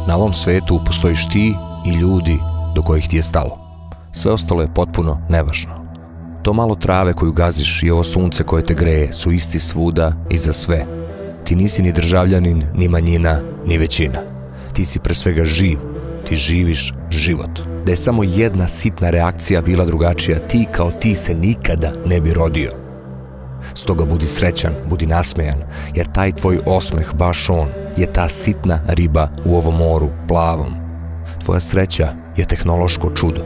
Na ovom svetu postojiš ti i ljudi do kojih ti je stalo. Sve ostalo je potpuno nevažno. To malo trave koju gaziš i ovo sunce koje te greje su isti svuda i za sve. Ti nisi ni državljanin, ni manjina, ni većina. Ti si pre svega živ. Ti živiš život. Da je samo jedna sitna reakcija bila drugačija, ti kao ti se nikada ne bi rodio. Stoga budi srećan, budi nasmejan, jer taj tvoj osmeh, baš on, je ta sitna riba u ovom moru, plavom. Tvoja sreća je tehnološko čudo.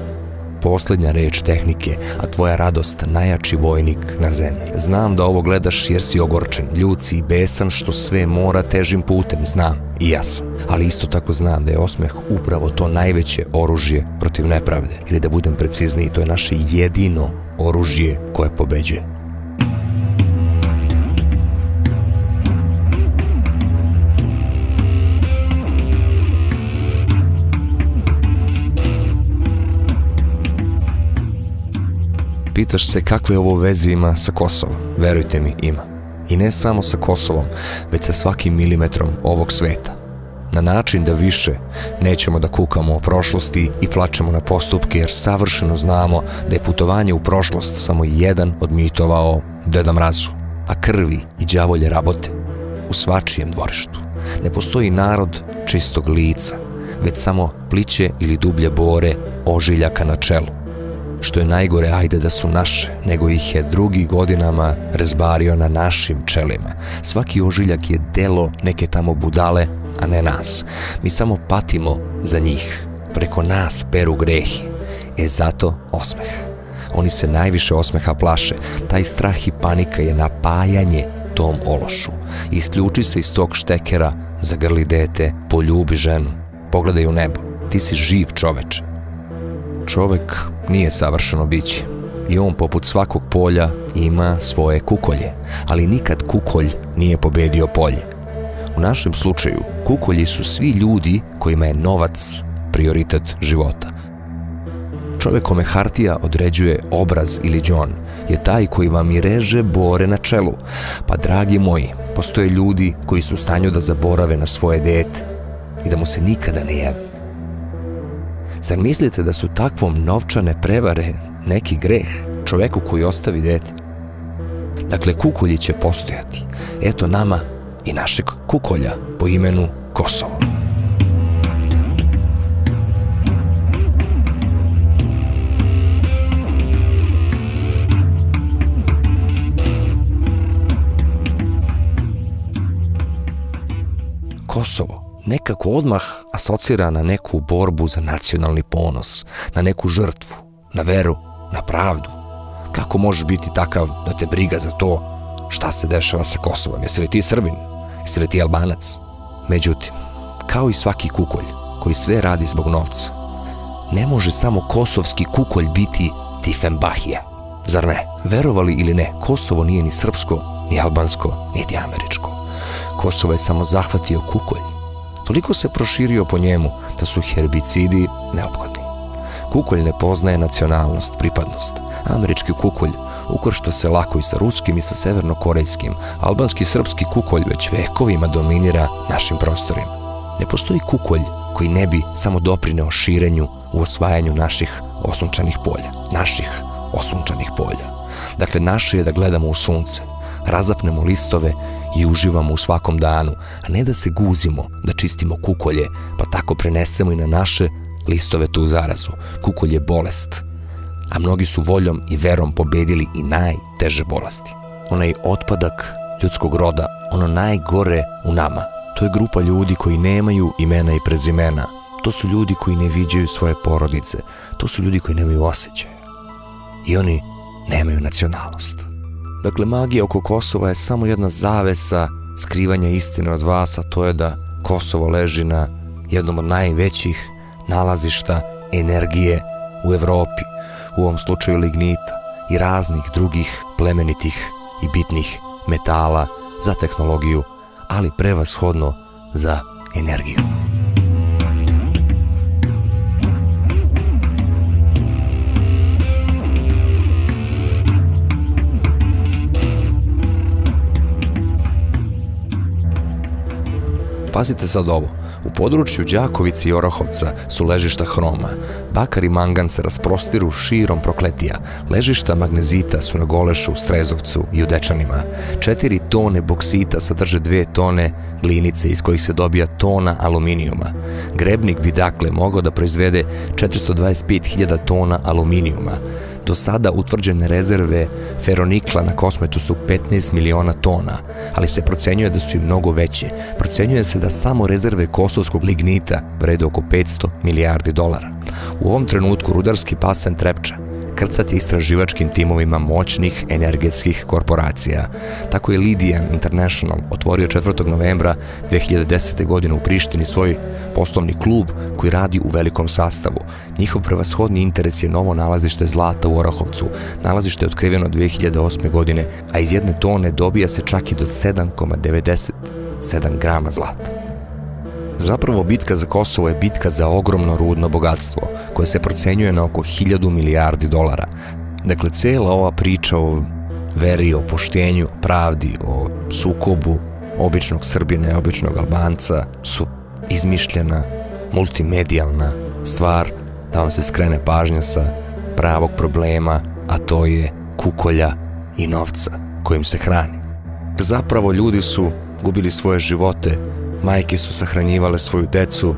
Posljednja reč tehnike, a tvoja radost najjači vojnik na zemlji. Znam da ovo gledaš jer si ogorčen, ljut si i besan što sve mora težim putem, znam i ja sam. Ali isto tako znam da je osmeh upravo to najveće oružje protiv nepravde. Ili da budem precizniji, to je naše jedino oružje koje pobeđuje. Pitaš se kakve ovo veze ima sa Kosovom. Verujte mi, ima. I ne samo sa Kosovom, već sa svakim milimetrom ovog sveta. Na način da više nećemo da kukamo o prošlosti i plačemo na postupke, jer savršeno znamo da je putovanje u prošlost samo jedan od mitova o Deda Mrazu, a krvi i đavolje rabote u svačijem dvorištu. Ne postoji narod čistog lica, već samo pliće ili dublje bore ožiljaka na čelu. Što je najgore, ajde da su naše, nego ih je drugi godinama rezbario na našim čelima. Svaki ožiljak je delo neke tamo budale, a ne nas. Mi samo patimo za njih. Preko nas peru grehi. Zato osmeh. Oni se najviše osmeha plaše. Taj strah i panika je napajanje tom ološu. Isključi se iz tog štekera, zagrli dete, poljubi ženu. Pogledaj u nebo. Ti si živ čoveče. Čovek nije savršeno biće i on poput svakog polja ima svoje kukolje, ali nikad kukolj nije pobedio polje. U našem slučaju kukolji su svi ljudi kojima je novac prioritet života. Čovek kome hartija određuje obraz ili đon je taj koji vam i reže bore na čelu. Pa dragi moji, postoje ljudi koji su u stanju da zaborave na svoje dete i da mu se nikada ne jave. Zar mislite da su takvom novčane prevare neki greh čoveku koji ostavi dete? Dakle, kukolji će postojati. Eto nama i našeg kukolja po imenu Kosovo. Kosovo nekako odmah asocira na neku borbu za nacionalni ponos, na neku žrtvu, na veru, na pravdu. Kako možeš biti takav da te briga za to šta se dešava sa Kosovom? Jesi li ti Srbin? Jesi li ti Albanac? Međutim, kao i svaki kukolj koji sve radi zbog novca, ne može samo kosovski kukolj biti Tifembahija. Zar ne? Verovali ili ne, Kosovo nije ni srpsko, ni albansko, niti američko. Kosovo je samo zahvatio kukolj. Toliko se proširio po njemu da su herbicidi neophodni. Kukolj ne poznaje nacionalnost, pripadnost. Američki kukolj ukršta se lako i sa ruskim i sa severnokorejskim. Albanski srpski kukolj već vekovima dominira našim prostorima. Ne postoji kukolj koji ne bi samo doprineo širenju u osvajanju naših osunčanih polja. Naših osunčanih polja. Dakle, naše je da gledamo u sunce, razapnemo listove i uživamo u svakom danu, a ne da se guzimo, da čistimo kukolje, pa tako prenesemo i na naše listove tu zarazu. Kukolj je bolest, a mnogi su voljom i verom pobedili i najteže bolesti. Onaj otpadak ljudskog roda, ono najgore u nama, to je grupa ljudi koji nemaju imena i prezimena. To su ljudi koji ne viđaju svoje porodice, to su ljudi koji nemaju osjećaja. I oni nemaju nacionalnost. Dakle, magija oko Kosova je samo jedna zavesa skrivanja istine od vas, a to je da Kosovo leži na jednom od najvećih nalazišta energije u Evropi, u ovom slučaju lignita i raznih drugih plemenitih i bitnih metala za tehnologiju, ali prevashodno za energiju. Pazite sad ovo, u području Đakovice i Orahovca su ležišta hroma, bakar i mangan se rasprostiru širom Prokletija, ležišta magnezita su na Golešu, Strezovcu i u Dečanima, 4 tone boksita sadrže 2 tone glinice iz kojih se dobija tona aluminijuma. Grebnik bi dakle mogao da proizvede 425.000 tona aluminijuma. Do sada utvrđene rezerve feronikla na Kosmetu su 15 miliona tona, ali se procenjuje da su i mnogo veće. Procenjuje se da samo rezerve kosovskog lignita vrede oko 500 milijardi dolara. U ovom trenutku rudarski basen Trepča krcat je istraživačkim timovima moćnih energetskih korporacija. Tako je Lydian International otvorio 4. novembra 2010. godine u Prištini svoj poslovni klub koji radi u velikom sastavu. Njihov prevashodni interes je novo nalazište zlata u Orahovcu. Nalazište je otkriveno 2008. godine, a iz 1 tone dobija se čak i do 7,97 grama zlata. Zapravo, bitka za Kosovo je bitka za ogromno rudno bogatstvo, koje se procenjuje na oko 1000 milijardi dolara. Dakle, cela ova priča o veri, o poštenju, o pravdi, o sukobu običnog Srbina i običnog Albanca su izmišljena, multimedijalna stvar da vam se skrene pažnja sa pravog problema, a to je kukolja i novca kojim se hrani. Zapravo, ljudi su gubili svoje živote, majke su sahranjivale svoju decu,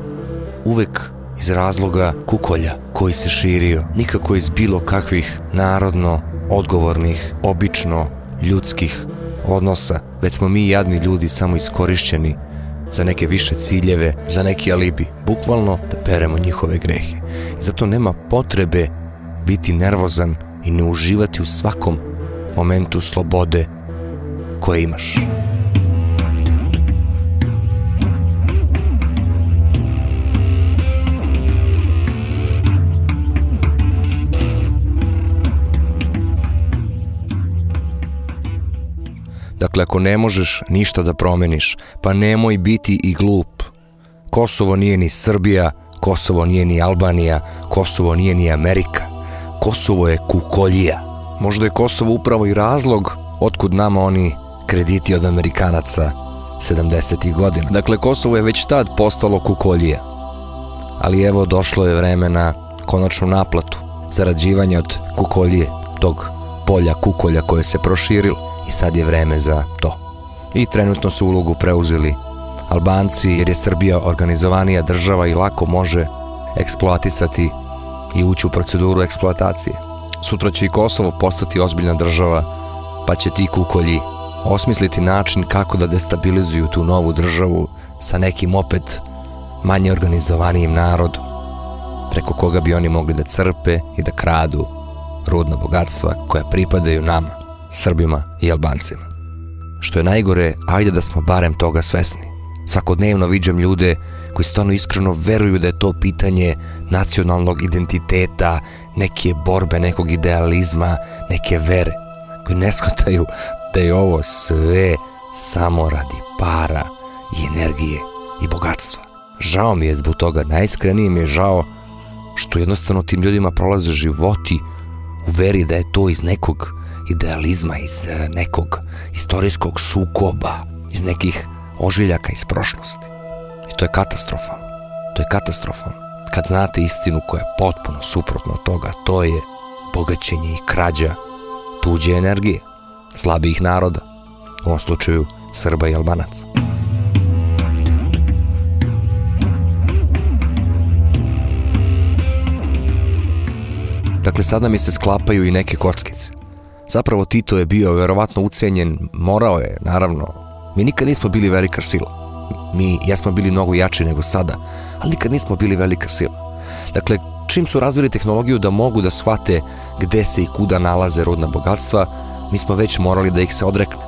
uvek iz razloga kukolja koji se širio, nikako iz bilo kakvih narodno odgovornih, obično ljudskih odnosa, već smo mi jadni ljudi samo iskorišćeni za neke više ciljeve, za neki alibi, bukvalno da peremo njihove grehe. I zato nema potrebe biti nervozan i ne uživati u svakom momentu slobode koje imaš. Dakle, ako ne možeš ništa da promeniš, pa nemoj biti i glup. Kosovo nije ni Srbija, Kosovo nije ni Albanija, Kosovo nije ni Amerika. Kosovo je kukoljija. Možda je Kosovo upravo i razlog otkud nama oni krediti od Amerikanaca 70. godina. Dakle, Kosovo je već tad postalo kukoljija. Ali evo, došlo je vreme na konačnu naplatu, zarađivanje od kukoljije, tog polja kukolja koje se proširilo. I sad je vreme za to. I trenutno su ulogu preuzeli Albanci, jer je Srbija organizovanija država i lako može eksploatisati i ući u proceduru eksploatacije. Sutra će i Kosovo postati ozbiljna država, pa će ti kukolji osmisliti način kako da destabilizuju tu novu državu sa nekim opet manje organizovanijim narodom, preko koga bi oni mogli da crpe i da kradu rudna bogatstva koja pripadaju nama, Srbima i Albancima. Što je najgore, ajde da smo barem toga svesni. Svakodnevno viđam ljude koji stvarno iskreno veruju da je to pitanje nacionalnog identiteta, neke borbe, nekog idealizma, neke vere, koji ne shvataju da je ovo sve samo radi para i energije i bogatstva. Žao mi je zbog toga, najiskrenije mi je žao što jednostavno tim ljudima prolaze životi u veri da je to iz nekog idealizma, iz nekog istorijskog sukoba, iz nekih ožiljaka iz prošlosti. I to je katastrofalno. To je katastrofalno. Kad znate istinu koja je potpuno suprotno od toga, to je bogaćenje i krađa tuđe energije, slabijih naroda, u ovom slučaju Srba i Albanaca. Dakle, sada mi se sklapaju i neke kockice. Zapravo Tito je bio verovatno ucenjen, morao je, naravno. Mi nikad nismo bili velika sila. Mi jesmo bili mnogo jači nego sada, ali nikad nismo bili velika sila. Dakle, čim su razvili tehnologiju da mogu da shvate gde se i kuda nalaze rudna bogatstva, mi smo već morali da ih se odrekne.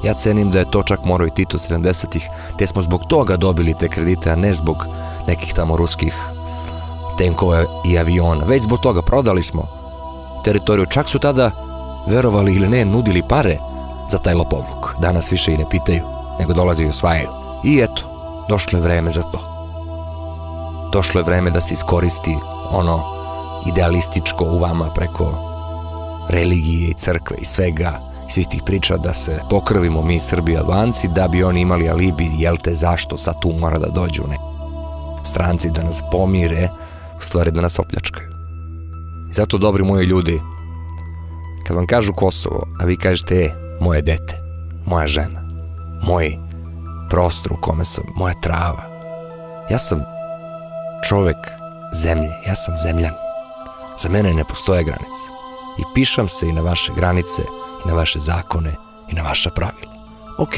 Ja cenim da je to čak morao i Tito 70-ih, te smo zbog toga dobili te kredite, a ne zbog nekih tamo ruskih tenkova i aviona. Već zbog toga prodali smo teritoriju. Čak su tada, verovali ili ne, nudili pare za taj lopovluk. Danas više i ne pitaju, nego dolaze i osvajaju. I eto, došlo je vreme za to. Došlo je vreme da se iskoristi ono idealističko u vama preko religije i crkve i svega, i svih tih priča da se pokrvimo mi Srbi i Albanci da bi oni imali alibi, jel te zašto sad tu mora da dođu stranci da nas pomire, u stvari da nas opljačkaju. I zato, dobri moji ljudi, kad vam kažu Kosovo, a vi kažete, moje dete, moja žena, moj prostor u kome sam, moja trava, ja sam čovek zemlje, ja sam zemljan. Za mene ne postoje granice. I pišam se i na vaše granice, i na vaše zakone, i na vaša pravila. Ok,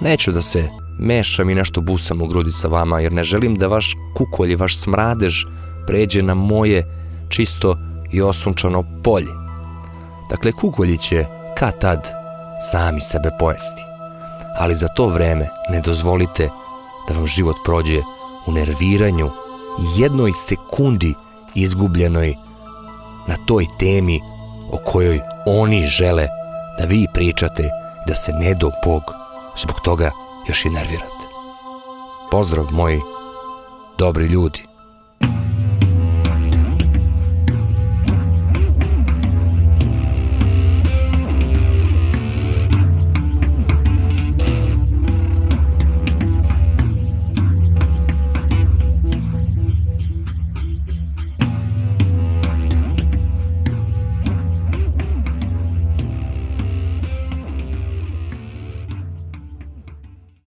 neću da se mešam i nešto busam u grudi sa vama, jer ne želim da vaš kukolj i vaš smradež pređe na moje čisto i osunčano polje. Dakle, kukolji će kad tad sami sebe pojesti. Ali za to vreme ne dozvolite da vam život prođe u nerviranju i jednoj sekundi izgubljenoj na toj temi o kojoj oni žele da vi pričate, da se ne do Bog zbog toga još i nervirate. Pozdrav moji dobri ljudi.